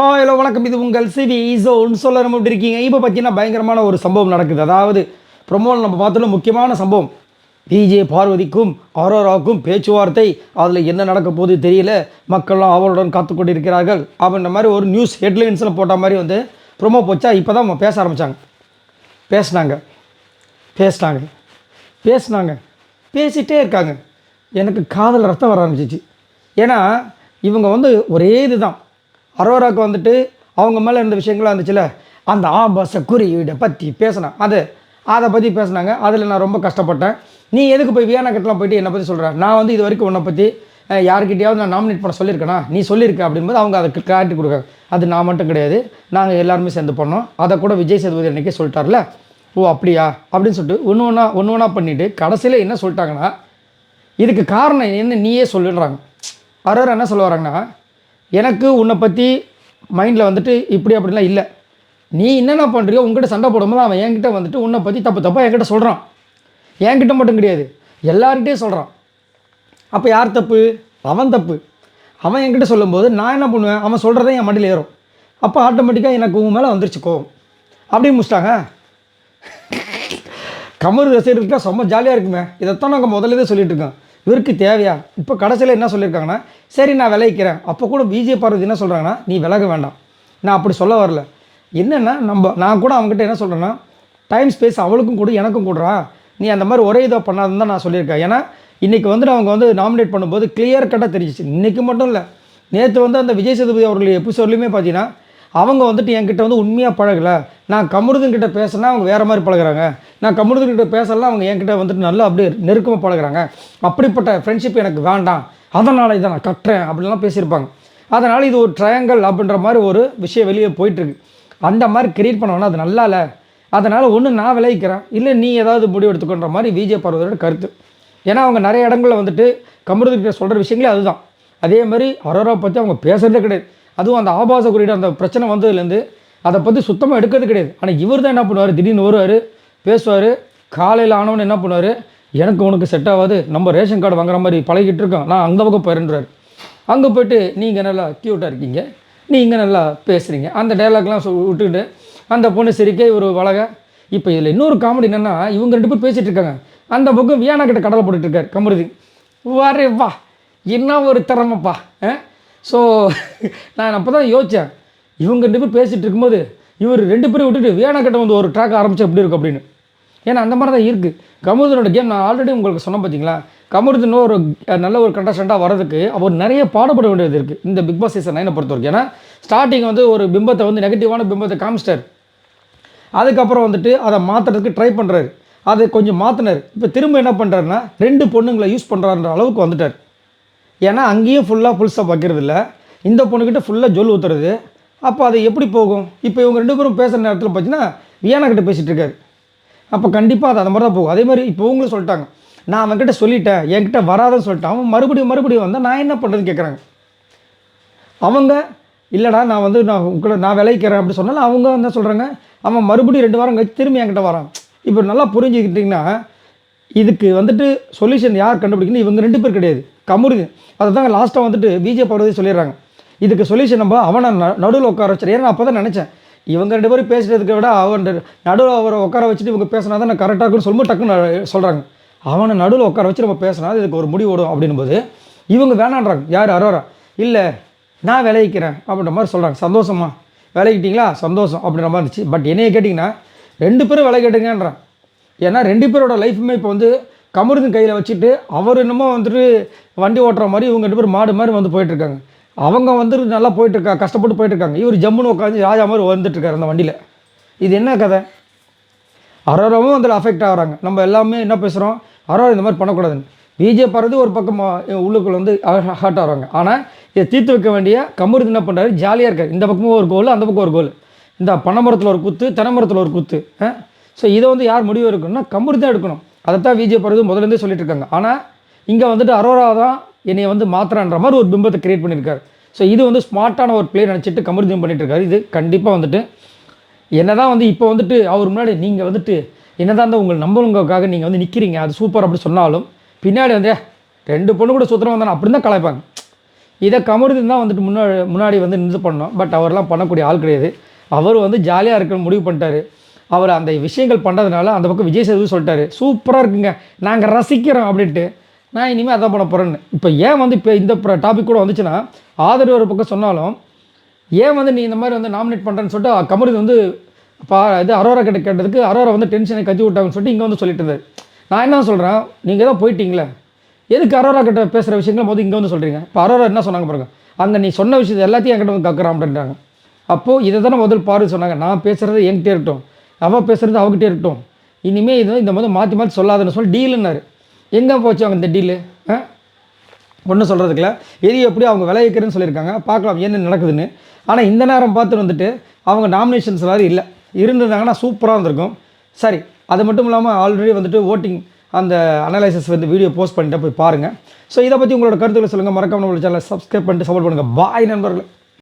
Hello வணக்கம், இது உங்கள் சிவி ஈஸோன்னு சொல்ல நம்ம இப்படி இருக்கீங்க. இப்போ பார்த்தீங்கன்னா பயங்கரமான ஒரு சம்பவம் நடக்குது. அதாவது ப்ரொமோவில் நம்ம பார்த்தாலும் முக்கியமான சம்பவம். விஜே பார்வதிக்கும் அரோராவுக்கும் பேச்சுவார்த்தை. அதில் என்ன நடக்க போகுது தெரியல. மக்கள்லாம் அவளுடன் காத்து கொண்டு இருக்கிறார்கள் அப்படின்ற மாதிரி ஒரு நியூஸ் ஹெட்லைன்ஸில் போட்ட மாதிரி வந்து ப்ரொமோ போச்சா. இப்போ தான் பேச ஆரம்பித்தாங்க. பேசினாங்க பேசிகிட்டே இருக்காங்க. எனக்கு காதல் ரத்தம் வர ஆரம்பிச்சிச்சு. ஏன்னா இவங்க வந்து ஒரே இது தான். அரோராவுக்கு வந்துட்டு அவங்க மேலே இருந்த விஷயங்கள்லாம் இருந்துச்சுல, அந்த ஆபாச குறியீடை பற்றி பேசினேன். அதை பற்றி பேசினாங்க. அதில் நான் ரொம்ப கஷ்டப்பட்டேன். நீ எதுக்கு போய் வியானா கிட்டலாம் போய்ட்டு என்னை பற்றி சொல்கிறேன்? நான் வந்து இது வரைக்கும் உன்னை பற்றி யார்கிட்டையாவது நான் நாமினேட் பண்ண சொல்லியிருக்கேனா? நீ சொல்லியிருக்க அப்படின்போது அவங்க அதுக்கு கிளாரிட்டி கொடுக்காங்க. அது நான் மட்டும் கிடையாது, நாங்கள் எல்லாருமே சேர்ந்து பண்ணோம். அதை கூட விஜய் சேதுபதி அன்றைக்கே சொல்லிட்டார்ல. ஓ அப்படியா அப்படின்னு சொல்லிட்டு ஒன்று ஒன்றா பண்ணிவிட்டு கடைசியில் என்ன சொல்லிட்டாங்கன்னா, இதுக்கு காரணம் என்ன நீயே சொல்லுன்றாங்க. அரோரா என்ன சொல்ல வராங்கன்னா, எனக்கு உன்னை பற்றி மைண்டில் வந்துட்டு இப்படி அப்படிலாம் இல்லை. நீ என்னென்ன பண்ணுறியோ உங்ககிட்ட சண்டை போடும்போது அவன் என்கிட்ட வந்துட்டு உன்னை பற்றி தப்பாக என்கிட்ட சொல்கிறான். என்கிட்ட மட்டும் கிடையாது, எல்லார்கிட்டையும் சொல்கிறான். அப்போ யார் தப்பு? அவன் தப்பு. அவன் என்கிட்ட சொல்லும்போது நான் என்ன பண்ணுவேன்? அவன் சொல்கிறதே என் மண்டியில் ஏறும். அப்போ ஆட்டோமேட்டிக்காக எனக்கு உன் மேலே வந்துருச்சு கோவம். அப்படின்னு முடிச்சிட்டாங்க. கமரு ரசிகர்களுக்கு செம்ம ஜாலியாக இருக்குமே. இதைத்தான் நாங்கள் முதல்ல சொல்லிட்டு இருக்கோம். இவருக்கு தேவையா? இப்போ கடைசியில் என்ன சொல்லியிருக்காங்கன்னா, சரி நான் விளைவிக்கிறேன். அப்போ கூட விஜே பார்வதி என்ன சொல்கிறாங்கன்னா, நீ விலக வேண்டாம். நான் அப்படி சொல்ல வரல. என்னென்னா நான் கூட அவங்ககிட்ட என்ன சொல்கிறேன்னா, டைம் ஸ்பேஸ் அவளுக்கும் கூட எனக்கும் கூடுறா. நீ அந்த மாதிரி ஒரே இதை பண்ணாதுன்னு தான் நான் சொல்லியிருக்கேன். ஏன்னா இன்றைக்கி வந்துட்டு அவங்க வந்து நாமினேட் பண்ணும்போது கிளியர் கட்டாக தெரிஞ்சிச்சு. இன்றைக்கி மட்டும் இல்லை, நேற்று வந்து அந்த விஜய் சேதுபதி அவர்கள் எபிசோட்லையுமே பார்த்தீங்கன்னா, அவங்க வந்துட்டு என்கிட்ட வந்து உண்மையாக பழகலை. நான் கமருதன்கிட்ட பேசினா அவங்க வேறு மாதிரி பழகுறாங்க. நான் கமருதன்கிட்ட பேசலாம், அவங்க என்கிட்ட வந்துட்டு நல்லா அப்படியே நெருக்கமாக பழகுறாங்க. அப்படிப்பட்ட ஃப்ரெண்ட்ஷிப் எனக்கு வேண்டாம், அதனால் இதை நான் கட்டுறேன் அப்படின்லாம் பேசியிருப்பாங்க. அதனால் இது ஒரு ட்ரையாங்கல் அப்படின்ற மாதிரி ஒரு விஷயம் வெளியே போயிட்டுருக்கு. அந்த மாதிரி கிரியேட் பண்ணோன்னா அது நல்லா இல்லை. அதனால் ஒன்று நான் விளைவிக்கிறேன், இல்லை நீ ஏதாவது முடிவு எடுத்துக்கொன்ற மாதிரி விஜே பார்வதியோட கருத்து. ஏன்னா அவங்க நிறைய இடங்களில் வந்துட்டு கமருதன்கிட்ட சொல்கிற விஷயங்களே அதுதான். அதே மாதிரி அரோரா பற்றி அவங்க பேசுகிறதே கிடையாது. அதுவும் அந்த ஆபாச குறியீடு அந்த பிரச்சனை வந்ததுலேருந்து அதை பற்றி சுத்தமாக எடுக்கிறது கிடையாது. ஆனால் இவர் தான் என்ன பண்ணுவார், திடீர்னு வருவார், பேசுவார். காலையில் ஆனவன்னு என்ன பண்ணுவார், எனக்கு உனக்கு செட் ஆகாது, நம்ம ரேஷன் கார்டு வாங்குற மாதிரி பழகிட்டு இருக்கோம், நான் அந்த பக்கம் போயிடுறாரு. அங்கே போய்ட்டு நீங்கள் நல்லா க்யூட்டாக இருக்கீங்க, நீங்கள் நல்லா பேசுகிறீங்க, அந்த டைலாக்லாம் விட்டுக்கிட்டு அந்த பொண்ணு சிரிக்க ஒரு வளக. இப்போ இதில் இன்னொரு காமெடி என்னென்னா, இவங்க 2 பேர் பேசிகிட்டு இருக்காங்க. அந்த பக்கம் வியானா கிட்ட கடலை போட்டுட்ருக்கார் கமருதி. வரே வா, என்ன ஒரு திறமைப்பா. ஸோ நான் அப்போ தான் யோசித்தேன், இவங்க 2 பேர் பேசிகிட்டு இருக்கும்போது இவர் 2 பேரும் விட்டுட்டு வியானா கிட்ட வந்து ஒரு ட்ராக் ஆரம்பித்தா எப்படி இருக்கும் அப்படின்னு. ஏன்னா அந்த மாதிரி தான் இருக்குது கமருதனோட கேம். நான் ஆல்ரெடி உங்களுக்கு சொன்னேன் பார்த்தீங்களா, கமருதன் ஒரு நல்ல ஒரு கண்டஸ்டண்ட்டாக வரதுக்கு அவர் நிறைய பாடுபட வேண்டியது இருக்குது இந்த பிக் பாஸ் சீசன் 9 பொறுத்த வரைக்கும். ஏன்னா ஸ்டார்டிங் வந்து ஒரு பிம்பத்தை வந்து நெகட்டிவான பிம்பத்தை காமிச்சிட்டார். அதுக்கப்புறம் வந்துட்டு அதை மாற்றுறதுக்கு ட்ரை பண்ணுறாரு, அதை கொஞ்சம் மாற்றினார். இப்போ திரும்ப என்ன பண்ணுறாருன்னா 2 பொண்ணுங்களை யூஸ் பண்ணுறாருன்ற அளவுக்கு வந்துட்டார். ஏன்னா அங்கேயும் ஃபுல் ஸ்டாப் வைக்கிறது இல்லை, இந்த பொண்ணுக்கிட்ட ஃபுல்லாக ஜொல் ஊற்றுறது. அப்போ அது எப்படி போகும்? இப்போ இவங்க 2 பேரும் பேசுகிற நேரத்தில் பார்த்தீங்கன்னா வியானா கிட்ட பேசிகிட்டு இருக்காரு. அப்போ கண்டிப்பாக அது அந்த மாதிரி தான் போகும். அதே மாதிரி இப்போ இவங்களும் சொல்லிட்டாங்க, நான் அவன்கிட்ட சொல்லிட்டேன், என்கிட்ட வராதுன்னு சொல்லிட்டேன். அவன் மறுபடியும் வந்தால் நான் என்ன பண்ணுறதுன்னு கேட்குறாங்க. அவங்க இல்லைடா நான் வந்து நான் விளைவிக்கிறேன் அப்படி சொன்னாலும் அவங்க என்ன சொல்கிறாங்க, அவன் மறுபடியும் 2 வாரம் கழிச்சு திரும்பி என்கிட்ட வரான். இப்போ நல்லா புரிஞ்சுக்கிட்டிங்கன்னா இதுக்கு வந்துட்டு சொல்யூஷன் யார் கண்டுபிடிக்கணும்? இவங்க 2 பேர் கிடையாது, கமருதி. அதை தாங்க லாஸ்ட்டாக வந்துட்டு விஜே பார்வதி சொல்லிடுறாங்க. இதுக்கு சொல்யூஷன் நம்ம அவனை நடுவில் உட்கார வச்சுரு. ஏன்னா அப்போ தான் நினச்சேன், இவங்க 2 பேரும் பேசுகிறதுக்கு விட அவன் நடுவில் அவரை உட்கார வச்சுட்டு இவங்க பேசினா தான் நான் கரெக்டாக இருக்குன்னு சொல்லும்போது டக்குன்னு சொல்கிறாங்க. அவனை நடுவில் உட்கார வச்சு நம்ம பேசினா இதுக்கு ஒரு முடிவு விடும் அப்படின்போது இவங்க வேணான்றாங்க. யார்? அரோரா. இல்லை நான் விளைவிக்கிறேன் அப்படின்ற மாதிரி சொல்கிறாங்க. சந்தோஷமா விளையிட்டீங்களா? சந்தோஷம் அப்படின்ற மாதிரி இருந்துச்சு. பட் என்னையை கேட்டிங்கன்னா 2 பேரும் விலை கேட்டுங்கன்றான். ஏன்னா 2 பேரோட லைஃப்புமே இப்போ வந்து கமருதன் கையில் வச்சுட்டு அவர் என்னமோ வந்துட்டு வண்டி ஓட்டுற மாதிரி இவங்க 2 பேர் மாடு மாதிரி வந்து போயிட்டுருக்காங்க. அவங்க வந்துட்டு நல்லா போயிட்டுருக்கா, கஷ்டப்பட்டு போயிட்டுருக்காங்க. இவர் ஜம்முன்னு உட்காந்து ராஜா மாதிரி வந்துட்டுருக்காரு அந்த வண்டியில். இது என்ன கதை? அரோராவும் அதில் அஃபெக்ட் ஆகிறாங்க. நம்ம எல்லாமே என்ன பேசுகிறோம், அரோரா இந்த மாதிரி பண்ணக்கூடாதுன்னு. விஜே பார்வதி ஒரு பக்கம் உள்ளுக்குள்ள வந்து ஹர்ட் ஆகிறாங்க. ஆனால் இதை தீர்த்து வைக்க வேண்டிய கமருதன் என்ன பண்ணுறாரு, ஜாலியாக இருக்கார். இந்த பக்கமும் ஒரு கோல், அந்த பக்கம் ஒரு கோல், இந்த பனைமரத்தில் ஒரு குத்து, தென்னைமரத்தில் ஒரு குத்து. ஸோ இதை வந்து யார் முடிவு எடுக்கணும்னா கமருதன் தான் எடுக்கணும். அதைத்தான் விஜே பார்வதி முதலேருந்தே சொல்லிட்டு இருக்காங்க. ஆனால் இங்கே வந்துட்டு அரோரா தான் என்னை வந்து மாத்திரான்ற மாதிரி ஒரு பிம்பத்தை கிரியேட் பண்ணியிருக்காரு. ஸோ இது வந்து ஸ்மார்ட்டான ஒரு பிளே நினச்சிட்டு கமருதன் பண்ணிட்டு இருக்காரு. இது கண்டிப்பாக வந்துட்டு என்ன தான் வந்து இப்போ வந்துட்டு அவர் முன்னாடி நீங்கள் வந்துட்டு என்ன தான் வந்து உங்கள் நம்பளுங்களுக்காக நீங்கள் வந்து நிற்கிறீங்க, அது சூப்பர் அப்படி சொன்னாலும் பின்னாடி வந்து 2 பொண்ணு கூட சுத்தரம் வந்தானே அப்படி தான் கலாய்ப்பாங்க. இதை கமருதீன் தான் வந்துட்டு முன்னாடி வந்து நின்று பண்ணோம். பட் அவர்லாம் பண்ணக்கூடிய ஆள் கிடையாது. அவர் வந்து ஜாலியாக இருக்குன்னு முடிவு பண்ணிட்டாரு. அவர் அந்த விஷயங்கள் பண்ணுறதுனால அந்த பக்கம் விஜய் சேதுபதி சொல்லிட்டாரு, சூப்பராக இருக்குங்க, நாங்கள் ரசிக்கிறோம் அப்படின்ட்டு. நான் இனிமேல் அதான் பண்ண போகிறேன்னு. இப்போ ஏன் வந்து இப்போ இந்த டாபிக் கூட வந்துச்சுன்னா, ஆதரவு ஒரு பக்கம் சொன்னாலும் ஏன் வந்து நீ இந்த மாதிரி வந்து நாமினேட் பண்ணுறேன்னு சொல்லிட்டு கமருதீன் வந்து இது அரோரா கிட்ட கேட்டதுக்கு அரோரா வந்து டென்ஷனை கத்தி விட்டாங்கன்னு சொல்லிட்டு இங்கே வந்து சொல்லிட்டு இருந்தார். நான் என்ன சொல்கிறேன், நீங்கள் தான் போயிட்டீங்களே, எதுக்கு அரோரா கிட்ட பேசுகிற விஷயங்கள் போது இங்கே வந்து சொல்கிறீங்க. இப்போ அரோரா என்ன சொன்னாங்க பாருங்க, அங்கே நீ சொன்ன விஷயத்தை எல்லாத்தையும் என்கிட்ட வந்து கக்குறான் அப்படின்றாங்க. அப்போது இதை தானே முதல் பார்வை சொன்னாங்க, நான் பேசுகிறது என்கிட்டே இருக்கட்டும், அவள் பேசுகிறது அவகிட்டே இருக்கட்டும், இனிமேல் இது இந்த மாதிரி மாற்றி மாற்றி சொல்லாதுன்னு சொல்லி டீலுன்னாரு. எங்கே போச்சு அவங்க இந்த டீலு? ஒன்றும் சொல்கிறதுக்குல எது எப்படி அவங்க விளைவிக்கிறேன்னு சொல்லியிருக்காங்க, பார்க்கலாம் என்ன நடக்குதுன்னு. ஆனால் இந்த நேரம் பார்த்துட்டு வந்துட்டு அவங்க நாமினேஷன்ஸ் வேறு இல்லை, இருந்திருந்தாங்கன்னா சூப்பராக இருந்திருக்கும். சரி, அது மட்டும் இல்லாமல் ஆல்ரெடி வந்துட்டு ஓட்டிங் அந்த அனலைசிஸ் வந்து வீடியோ போஸ்ட் பண்ணிட்டு போய் பாருங்கள். ஸோ இதை பற்றி உங்களோட கருத்துக்களை சொல்லுங்கள். மறக்காம நம்மளோட சேனலை சப்ஸ்கிரைப் பண்ணிட்டு சப்போர்ட் பண்ணுங்கள். பாய் நண்பர்கள்.